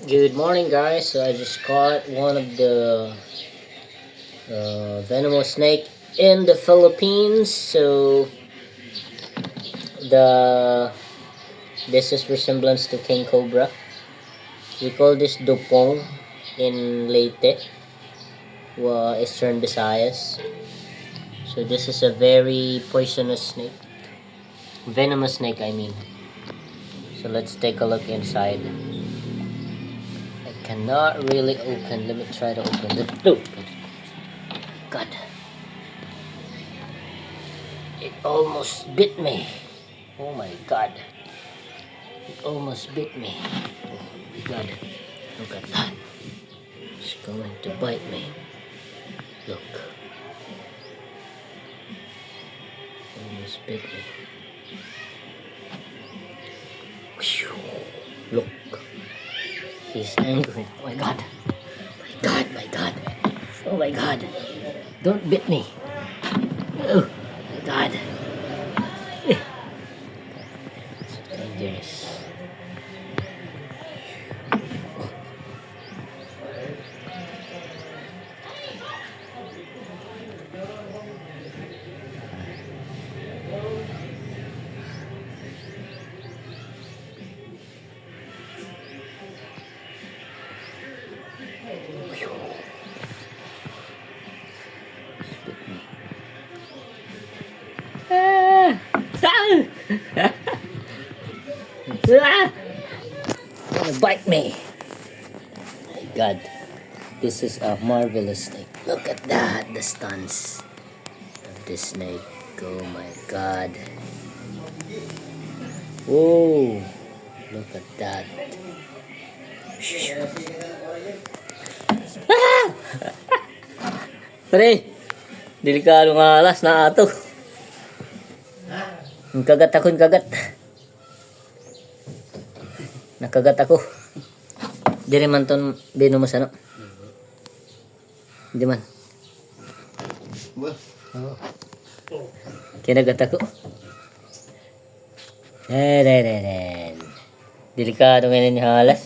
Good morning, guys. So I just caught one of the venomous snake in the Philippines. So the this is resemblance to king cobra. We call this DUPONG in Leyte, Eastern Visayas. So this is a very poisonous snake, venomous snake. I mean. So let's take a look inside. I cannot really open. Let me try to open the look. God. It almost bit me. Oh my god. It almost bit me. Oh my god. Look at that. It's going to bite me. Look. Almost bit me. Look. He's angry. Oh my god. My god, my god. Oh my god. Don't bit me. Oh my god. It's dangerous. Gonna bite me. My god, this is a marvelous snake. Look at that, the stunts of this snake. Oh my god. Whoa, look at that. Pre, delikado nga alas na ato. Kagat ako, kagat. Nakagat ako. Diri man ton bino mo sana. Di man. Kinagat ako. Delikado ngayon yung halas.